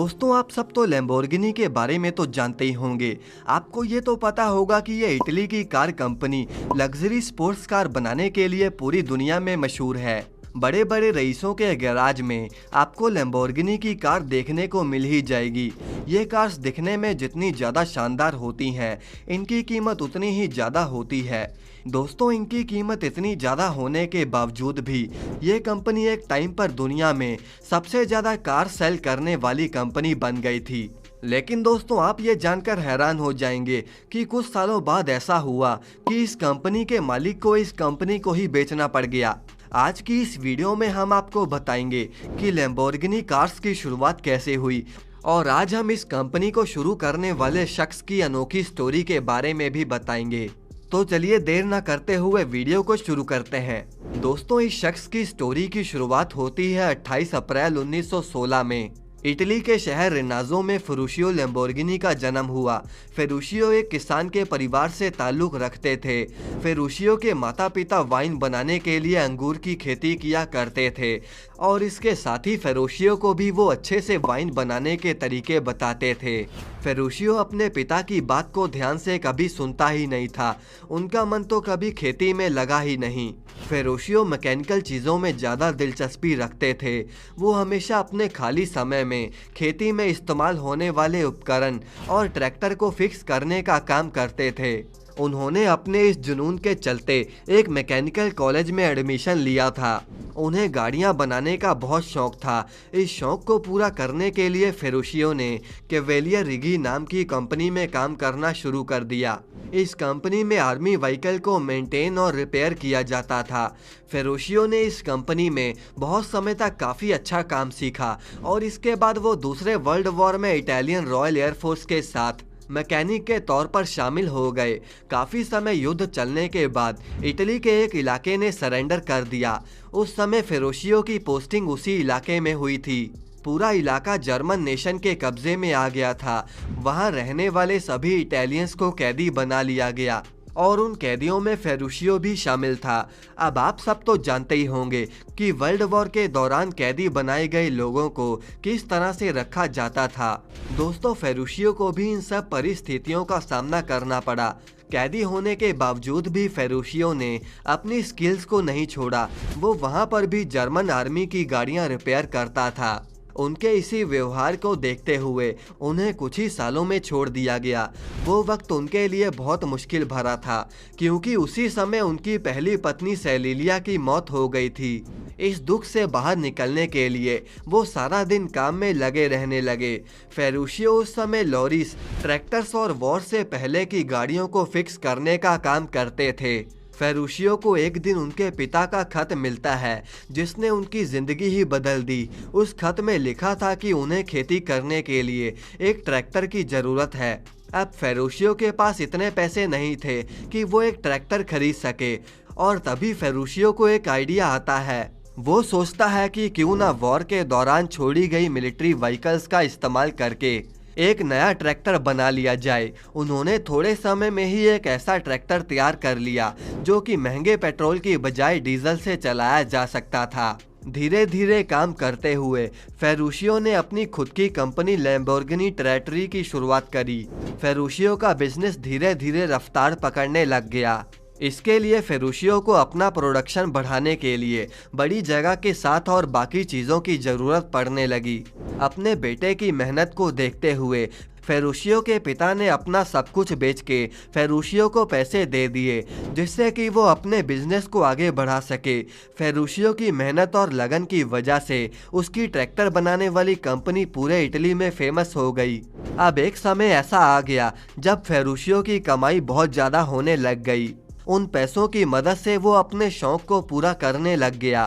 दोस्तों, आप सब तो लैम्बोर्गिनी के बारे में तो जानते ही होंगे। आपको ये तो पता होगा कि ये इटली की car company luxury sports car बनाने के लिए पूरी दुनिया में मशहूर है। बड़े बड़े रईसों के गैराज में आपको लैम्बोर्गिनी की कार देखने को मिल ही जाएगी। ये कार्स दिखने में जितनी ज़्यादा शानदार होती हैं, इनकी कीमत उतनी ही ज़्यादा होती है। दोस्तों, इनकी कीमत इतनी ज़्यादा होने के बावजूद भी ये कंपनी एक टाइम पर दुनिया में सबसे ज़्यादा कार सेल करने वाली कंपनी बन गई थी। लेकिन दोस्तों, आप ये जानकर हैरान हो जाएंगे कि कुछ सालों बाद ऐसा हुआ कि इस कंपनी के मालिक को इस कंपनी को ही बेचना पड़ गया। आज की इस वीडियो में हम आपको बताएंगे कि लैम्बोर्गिनी कार्स की शुरुआत कैसे हुई, और आज हम इस कंपनी को शुरू करने वाले शख्स की अनोखी स्टोरी के बारे में भी बताएंगे। तो चलिए देर न करते हुए वीडियो को शुरू करते हैं। दोस्तों, इस शख्स की स्टोरी की शुरुआत होती है 28 अप्रैल 1916 में। इटली के शहर रेनाज़ो में फेरुशियो लैम्बोर्गिनी का जन्म हुआ। फेरुशियो एक किसान के परिवार से ताल्लुक रखते थे। फेरुशियो के माता पिता वाइन बनाने के लिए अंगूर की खेती किया करते थे, और इसके साथ ही फेरुशियो को भी वो अच्छे से वाइन बनाने के तरीके बताते थे। फेरुशियो अपने पिता की बात को ध्यान से कभी सुनता ही नहीं था। उनका मन तो कभी खेती में लगा ही नहीं। फेरुशियो मैकेनिकल चीज़ों में ज़्यादा दिलचस्पी रखते थे। वो हमेशा अपने खाली समय में खेती में इस्तेमाल होने वाले उपकरण और ट्रैक्टर को फिक्स करने का काम करते थे। उन्होंने अपने इस जुनून के चलते एक मैकेनिकल कॉलेज में एडमिशन लिया था। उन्हें गाड़ियां बनाने का बहुत शौक था। इस शौक को पूरा करने के लिए फेरुशियो ने कैवेलियर रिगी नाम की कंपनी में काम करना शुरू कर दिया। इस कंपनी में आर्मी व्हीकल को मेंटेन और रिपेयर किया जाता था। फेरुशियो ने इस कंपनी में बहुत समय तक काफ़ी अच्छा काम सीखा, और इसके बाद वो दूसरे वर्ल्ड वॉर में इटालियन रॉयल एयरफोर्स के साथ मैकेनिक के तौर पर शामिल हो गए। काफ़ी समय युद्ध चलने के बाद इटली के एक इलाके ने सरेंडर कर दिया। उस समय फेरुशियो की पोस्टिंग उसी इलाके में हुई थी। पूरा इलाका जर्मन नेशन के कब्जे में आ गया था। वहां रहने वाले सभी इटालियंस को कैदी बना लिया गया, और उन कैदियों में फेरुशियो भी शामिल था। अब आप सब तो जानते ही होंगे कि वर्ल्ड वॉर के दौरान कैदी बनाए गए लोगों को किस तरह से रखा जाता था। दोस्तों, फेरुशियो को भी इन सब परिस्थितियों का सामना करना पड़ा। कैदी होने के बावजूद भी फेरुशियो ने अपनी स्किल्स को नहीं छोड़ा। वो वहाँ पर भी जर्मन आर्मी की गाड़ियाँ रिपेयर करता था। उनके इसी व्यवहार को देखते हुए उन्हें कुछ ही सालों में छोड़ दिया गया। वो वक्त उनके लिए बहुत मुश्किल भरा था, क्योंकि उसी समय उनकी पहली पत्नी सेलिलिया की मौत हो गई थी। इस दुख से बाहर निकलने के लिए वो सारा दिन काम में लगे रहने लगे। फेरुशियो उस समय लॉरीज, ट्रैक्टर्स और वॉर से पहले की गाड़ियों को फिक्स करने का काम करते थे। फेरुशियो को एक दिन उनके पिता का खत मिलता है, जिसने उनकी ज़िंदगी ही बदल दी। उस खत में लिखा था कि उन्हें खेती करने के लिए एक ट्रैक्टर की ज़रूरत है। अब फेरुशियो के पास इतने पैसे नहीं थे कि वो एक ट्रैक्टर खरीद सके, और तभी फेरुशियो को एक आइडिया आता है। वो सोचता है कि क्यों ना वॉर के दौरान छोड़ी गई मिलिट्री व्हीकल्स का इस्तेमाल करके एक नया ट्रैक्टर बना लिया जाए। उन्होंने थोड़े समय में ही एक ऐसा ट्रैक्टर तैयार कर लिया जो कि महंगे पेट्रोल की बजाय डीजल से चलाया जा सकता था। धीरे धीरे काम करते हुए फेरुशियो ने अपनी खुद की कंपनी लैम्बोर्गिनी ट्रैटरी की शुरुआत करी। फेरुशियो का बिजनेस धीरे धीरे रफ्तार पकड़ने लग गया। इसके लिए फेरुशियो को अपना प्रोडक्शन बढ़ाने के लिए बड़ी जगह के साथ और बाकी चीज़ों की ज़रूरत पड़ने लगी। अपने बेटे की मेहनत को देखते हुए फेरुशियो के पिता ने अपना सब कुछ बेच के फेरुशियो को पैसे दे दिए, जिससे कि वो अपने बिजनेस को आगे बढ़ा सके। फेरुशियो की मेहनत और लगन की वजह से उसकी ट्रैक्टर बनाने वाली कंपनी पूरे इटली में फेमस हो गई। अब एक समय ऐसा आ गया जब फेरुशियो की कमाई बहुत ज़्यादा होने लग गई। उन पैसों की मदद से वो अपने शौक को पूरा करने लग गया।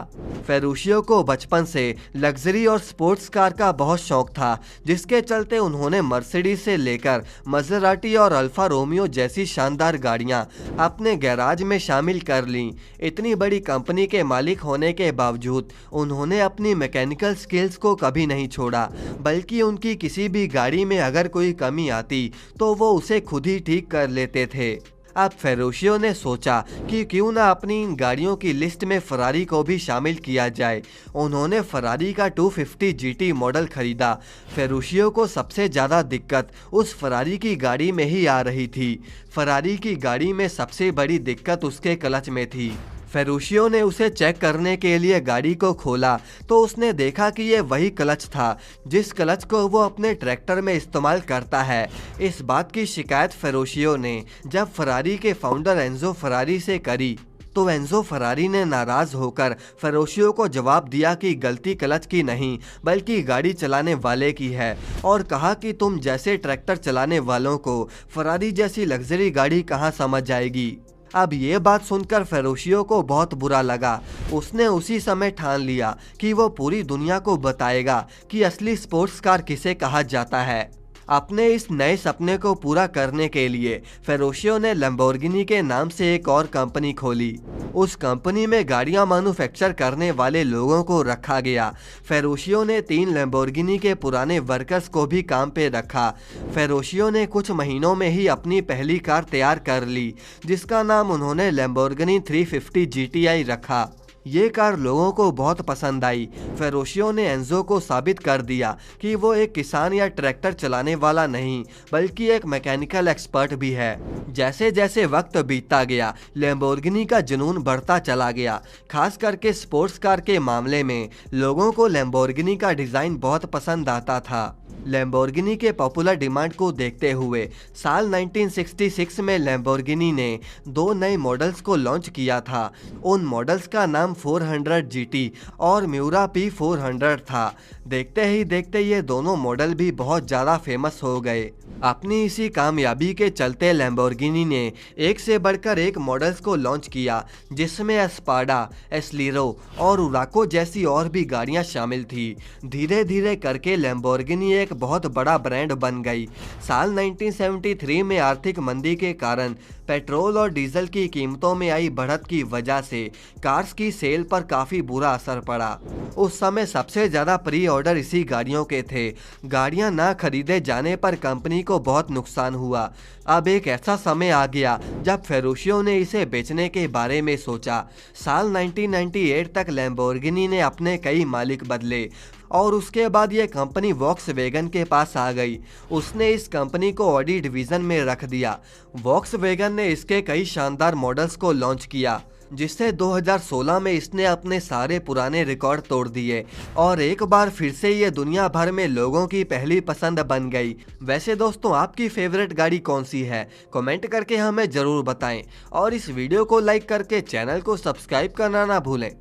फेरुशियो को बचपन से लग्जरी और स्पोर्ट्स कार का बहुत शौक था, जिसके चलते उन्होंने मर्सिडीज से लेकर मज़राटी और अल्फा रोमियो जैसी शानदार गाड़ियां अपने गैराज में शामिल कर लीं। इतनी बड़ी कंपनी के मालिक होने के बावजूद उन्होंने अपनी मैकेनिकल स्किल्स को कभी नहीं छोड़ा, बल्कि उनकी किसी भी गाड़ी में अगर कोई कमी आती तो वो उसे खुद ही ठीक कर लेते थे। अब फेरुशियो ने सोचा कि क्यों ना अपनी इन गाड़ियों की लिस्ट में फरारी को भी शामिल किया जाए। उन्होंने फरारी का 250 जीटी मॉडल खरीदा। फेरुशियो को सबसे ज़्यादा दिक्कत उस फरारी की गाड़ी में ही आ रही थी। फरारी की गाड़ी में सबसे बड़ी दिक्कत उसके क्लच में थी। फेरुशियो ने उसे चेक करने के लिए गाड़ी को खोला तो उसने देखा कि ये वही क्लच था जिस क्लच को वो अपने ट्रैक्टर में इस्तेमाल करता है। इस बात की शिकायत फेरुशियो ने जब फरारी के फाउंडर एंजो फरारी से करी तो एंजो फरारी ने नाराज होकर फेरुशियो को जवाब दिया कि गलती क्लच की नहीं बल्कि गाड़ी चलाने वाले की है, और कहा कि तुम जैसे ट्रैक्टर चलाने वालों को फरारी जैसी लग्जरी गाड़ी कहाँ समझ आएगी। अब ये बात सुनकर फेरुशियो को बहुत बुरा लगा। उसने उसी समय ठान लिया कि वो पूरी दुनिया को बताएगा कि असली स्पोर्ट्स कार किसे कहा जाता है। अपने इस नए सपने को पूरा करने के लिए फेरुशियो ने लैम्बोर्गिनी के नाम से एक और कंपनी खोली। उस कंपनी में गाड़ियां मैन्युफैक्चर करने वाले लोगों को रखा गया। फेरुशियो ने 3 लैम्बोर्गिनी के पुराने वर्कर्स को भी काम पे रखा। फेरुशियो ने कुछ महीनों में ही अपनी पहली कार तैयार कर ली जिसका नाम उन्होंने लैम्बोर्गिनी 350 GTI रखा। ये कार लोगों को बहुत पसंद आई। फेरुशियो ने एंजो को साबित कर दिया कि वो एक किसान या ट्रैक्टर चलाने वाला नहीं बल्कि एक मैकेनिकल एक्सपर्ट भी है। जैसे जैसे वक्त बीतता गया लैम्बोर्गिनी का जुनून बढ़ता चला गया। खास करके स्पोर्ट्स कार के मामले में लोगों को लैम्बोर्गिनी का डिज़ाइन बहुत पसंद आता था। लैम्बोर्गिनी के पॉपुलर डिमांड को देखते हुए साल 1966 में लैम्बोर्गिनी ने 2 नए मॉडल्स को लॉन्च किया था। उन मॉडल्स का नाम 400 GT और म्यूरा P400 था। देखते ही देखते ये दोनों मॉडल भी बहुत ज़्यादा फेमस हो गए। अपनी इसी कामयाबी के चलते लैम्बोर्गिनी ने एक से बढ़कर एक मॉडल्स को लॉन्च किया जिसमें एस्पाडा, एस्लीरो और उराको जैसी और भी गाड़ियां शामिल थी। धीरे धीरे करके लैम्बोर्गिनी एक बहुत बड़ा ब्रांड बन गई। साल 1973 में आर्थिक मंदी के कारण पेट्रोल और डीजल की कीमतों में आई बढ़त की वजह से कार्स की सेल पर काफ़ी बुरा असर पड़ा। उस समय सबसे ज़्यादा प्री ऑर्डर इसी गाड़ियों के थे। गाड़ियां ना खरीदे जाने पर कंपनी को बहुत नुकसान हुआ। अब एक ऐसा समय आ गया जब फेरुशियो ने इसे बेचने के बारे में सोचा। साल 1998 तक लैम्बोर्गिनी ने अपने कई मालिक बदले और उसके बाद ये कंपनी वॉक्सवैगन के पास आ गई। उसने इस कंपनी को ऑडी डिवीज़न में रख दिया। वॉक्सवैगन ने इसके कई शानदार मॉडल्स को लॉन्च किया जिससे 2016 में इसने अपने सारे पुराने रिकॉर्ड तोड़ दिए और एक बार फिर से ये दुनिया भर में लोगों की पहली पसंद बन गई। वैसे दोस्तों आपकी फेवरेट गाड़ी कौन सी है कमेंट करके हमें ज़रूर बताएं और इस वीडियो को लाइक करके चैनल को सब्सक्राइब करना ना भूलें।